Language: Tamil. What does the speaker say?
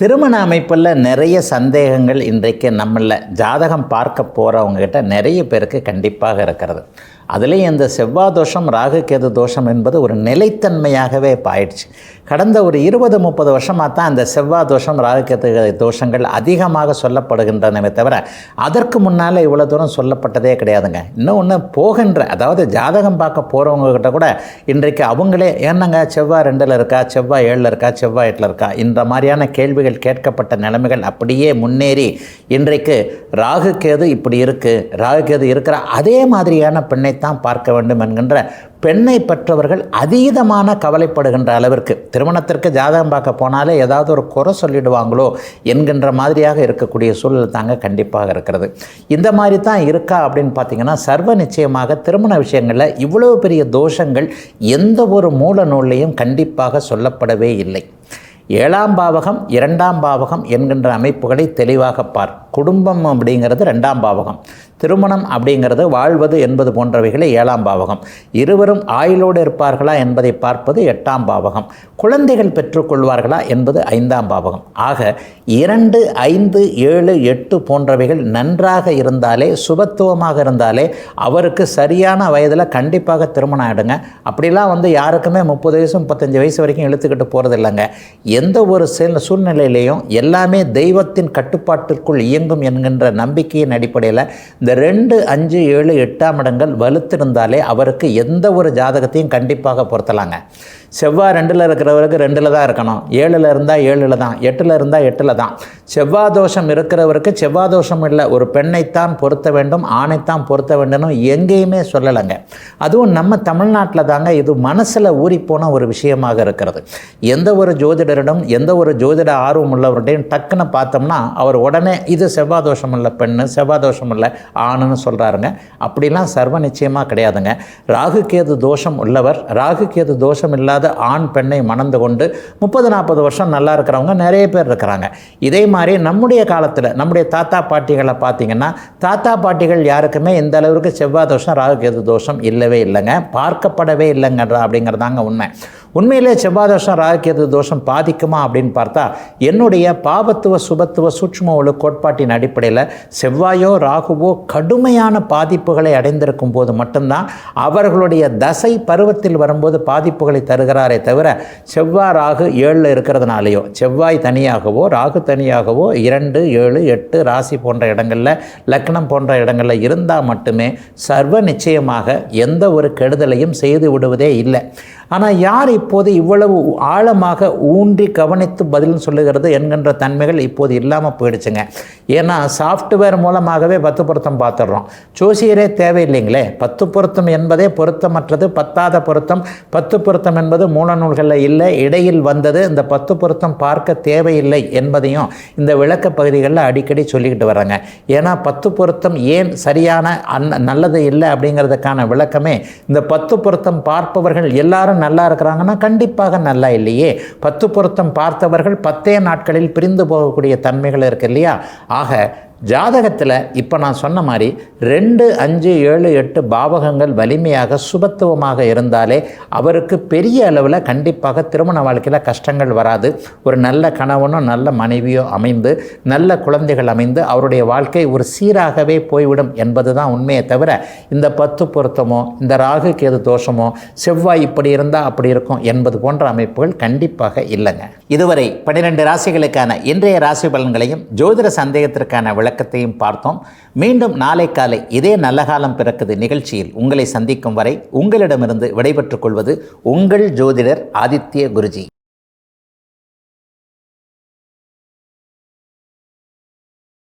திருமண அமைப்பில் நிறைய சந்தேகங்கள் இன்றைக்கு நம்மள ஜாதகம் பார்க்க போகிறவங்ககிட்ட நிறைய பேருக்கு கண்டிப்பாக இருக்கிறது. அதுலேயும் இந்த செவ்வாய் தோஷம் ராகு கேது தோஷம் என்பது ஒரு நிலைத்தன்மையாகவே இப்போ ஆயிடுச்சு. கடந்த ஒரு 20-30 வருஷமாக தான் அந்த செவ்வாய் தோஷம் ராகு கேது தோஷங்கள் அதிகமாக சொல்லப்படுகின்றனவே தவிர அதற்கு முன்னால் இவ்வளோ தூரம் சொல்லப்பட்டதே கிடையாதுங்க. இன்னொன்று போகின்ற அதாவது ஜாதகம் பார்க்க போகிறவங்ககிட்ட கூட இன்றைக்கு அவங்களே என்னங்க செவ்வாய் 2ல் இருக்கா, செவ்வாய் 7ல் இருக்கா, செவ்வாய் 8ல் இருக்கா இந்த மாதிரியான கேள்விகள் கேட்கப்பட்ட நிலைமைகள் அப்படியே முன்னேறி இன்றைக்கு ராகு கேது இப்படி இருக்குது, ராகு கேது இருக்கிற அதே மாதிரியான பெண்ணை தான் பார்க்க வேண்டும் என்கின்ற பெண்ணை பெற்றவர்கள் அதீதமான கவலைப்படுகின்ற அளவிற்கு திருமணத்திற்கு ஜாதகம் பார்க்க போனாலே ஏதாவது ஒரு குறை சொல்லிடுவாங்களோ என்கின்ற மாதிரியாக இருக்கக்கூடிய சூழல் தாங்க கண்டிப்பாக இருக்கிறது. இந்த மாதிரி தான் இருக்கா அப்படின்னு பார்த்தீங்கன்னா சர்வ நிச்சயமாக திருமண விஷயங்களில் இவ்வளோ பெரிய தோஷங்கள் எந்த ஒரு மூல நூல்லையும் கண்டிப்பாக சொல்லப்படவே இல்லை. 7ஆம் பாவகம் 2ஆம் பாவகம் என்கின்ற அமைப்புகளை தெளிவாக பார். குடும்பம் அப்படிங்கிறது 2ஆம் பாவகம், திருமணம் அப்படிங்கிறது வாழ்வது என்பது போன்றவைகளை 7ஆம் பாவகம், இருவரும் ஆயுளோடு இருப்பார்களா என்பதை பார்ப்பது 8ஆம் பாவகம், குழந்தைகள் பெற்றுக்கொள்வார்களா என்பது 5ஆம் பாவகம். ஆக 2, 5, 7, 8 போன்றவைகள் நன்றாக இருந்தாலே சுபத்துவமாக இருந்தாலே அவருக்கு சரியான வயதில் கண்டிப்பாக திருமணம் ஆகிடுங்க. அப்படிலாம் யாருக்குமே 30 வயசு 35 வயசு வரைக்கும் இழுத்துக்கிட்டு போகிறது இல்லைங்க. எந்த ஒரு சூழ்நிலையிலையும் எல்லாமே தெய்வத்தின் கட்டுப்பாட்டிற்குள் இயங்கும் என்கின்ற நம்பிக்கையின் அடிப்படையில் இந்த 2, 5, 7, 8ஆம் இடங்கள் வலுத்திருந்தாலே அவருக்கு எந்த ஒரு ஜாதகத்தையும் கண்டிப்பாக பொருத்தலாங்க. செவ்வாய் 2ல் இருக்கிறவருக்கு 2ல் தான் இருக்கணும், 7ல் இருந்தால் 7ல் தான், 8ல் இருந்தால் 8ல் தான். செவ்வாய் தோஷம் இருக்கிறவருக்கு செவ்வாய் தோஷம் இல்லை, ஒரு பெண்ணைத்தான் பொருத்த வேண்டும், ஆணைத்தான் பொருத்த வேண்டும் எங்கேயுமே சொல்லலைங்க. அதுவும் நம்ம தமிழ்நாட்டில் தாங்க இது மனசில் ஊறிப்போன ஒரு விஷயமாக இருக்கிறது. எந்த ஒரு ஜோதிடரிடம் எந்த ஒரு ஜோதிட ஆர்வம் உள்ளவர்கிட்டையும் டக்குன்னு பார்த்தோம்னா அவர் உடனே இது செவ்வாய் தோஷம் இல்லை பெண்ணு, செவ்வாய் தோஷம் இல்லை ஆணுன்னு சொல்கிறாருங்க. அப்படிலாம் சர்வ நிச்சயமாக கிடையாதுங்க. ராகு கேது தோஷம் உள்ளவர், ராகு கேது தோஷம் இல்லாத ஆண் பெண்ணை மணந்து கொண்டு 30-40 வருஷம் நல்லா இருக்கிறவங்க நிறைய பேர் இருக்கிறாங்க. இதே மாதிரி நம்முடைய காலத்தில் நம்முடைய தாத்தா பாட்டிகளை பார்த்தீங்கன்னா தாத்தா பாட்டிகள் யாருக்குமே இந்த அளவுக்கு செவ்வாய் தோஷம் ராகு கேது தோஷம் இல்லவே இல்லைங்க, பார்க்கப்படவே இல்லைங்க அப்படிங்கிறதாங்க உண்மை. உண்மையிலே செவ்வாய் தோஷம் ராகு கேது தோஷம் பாதிக்குமா அப்படின்னு பார்த்தா என்னுடைய பாபத்துவ சுபத்துவ சூட்சும ஒளி கோட்பாட்டின் அடிப்படையில் செவ்வாயோ ராகுவோ கடுமையான பாதிப்புகளை அடைந்திருக்கும் போது மட்டும்தான் அவர்களுடைய தசை பருவத்தில் வரும்போது பாதிப்புகளை தருகிறாரே தவிர செவ்வாய் ராகு 7ல் இருக்கிறதுனாலையோ செவ்வாய் தனியாகவோ ராகு தனியாகவோ 2, 7, 8 ராசி போன்ற இடங்களில் லக்னம் போன்ற இடங்களில் இருந்தால் மட்டுமே சர்வ நிச்சயமாக எந்த ஒரு கெடுதலையும் செய்து விடுவதே இல்லை. ஆனால் யார் இப்போது இவ்வளவு ஆழமாக ஊன்றி கவனித்து பதில் சொல்லுகிறது என்கின்ற தன்மைகள் இப்போது இல்லாமல் போயிடுச்சுங்க. ஏன்னா சாஃப்ட்வேர் மூலமாகவே 10 பொருத்தம் பார்த்துடுறோம், ஜோசியரே தேவையில்லைங்களே. 10 பொருத்தம் என்பதே பொருத்தமற்றது, பத்தாத பொருத்தம். 10 பொருத்தம் என்பது மூல நூல்களில் இல்லை, இடையில் வந்தது. இந்த 10 பொருத்தம் பார்க்க தேவையில்லை என்பதையும் இந்த விளக்க பகுதிகளில் அடிக்கடி சொல்லிக்கிட்டு வர்றாங்க. ஏன்னா 10 பொருத்தம் ஏன் சரியான நல்லது இல்லை அப்படிங்கிறதுக்கான விளக்கமே இந்த 10 பொருத்தம் பார்ப்பவர்கள் எல்லாரும் நல்லா இருக்கிறாங்கன்னா கண்டிப்பாக நல்லா இல்லையே. 10 பொருத்தம் பார்த்தவர்கள் 10 நாட்களில் பிரிந்து போகக்கூடிய தன்மைகள் இருக்கு இல்லையா. ஆக ஜாதகத்தில் இப்போ நான் சொன்ன மாதிரி 2, 5, 7, 8 பாவகங்கள் வலிமையாக சுபத்துவமாக இருந்தாலே அவருக்கு பெரிய அளவில் கண்டிப்பாக திருமண வாழ்க்கையில் கஷ்டங்கள் வராது. ஒரு நல்ல கணவனோ நல்ல மனைவியோ அமைந்து நல்ல குழந்தைகள் அமைந்து அவருடைய வாழ்க்கை ஒரு சீராகவே போய்விடும் என்பது தான் உண்மையை தவிர இந்த 10 பொருத்தமோ இந்த ராகு கேது தோஷமோ செவ்வாய் இப்படி இருந்தால் அப்படி இருக்கும் என்பது போன்ற அமைப்புகள் கண்டிப்பாக இல்லைங்க. இதுவரை 12 ராசிகளுக்கான இன்றைய ராசி பலன்களையும் ஜோதிட சந்தேகத்திற்கான விளக்கத்தையும் பார்த்தோம். மீண்டும் நாளை காலை இதே நல்ல காலம் பிறக்குது நிகழ்ச்சியில் உங்களை சந்திக்கும் வரை உங்களிடமிருந்து விடைபெற்றுக் கொள்வது உங்கள் ஜோதிடர் ஆதித்ய குருஜி.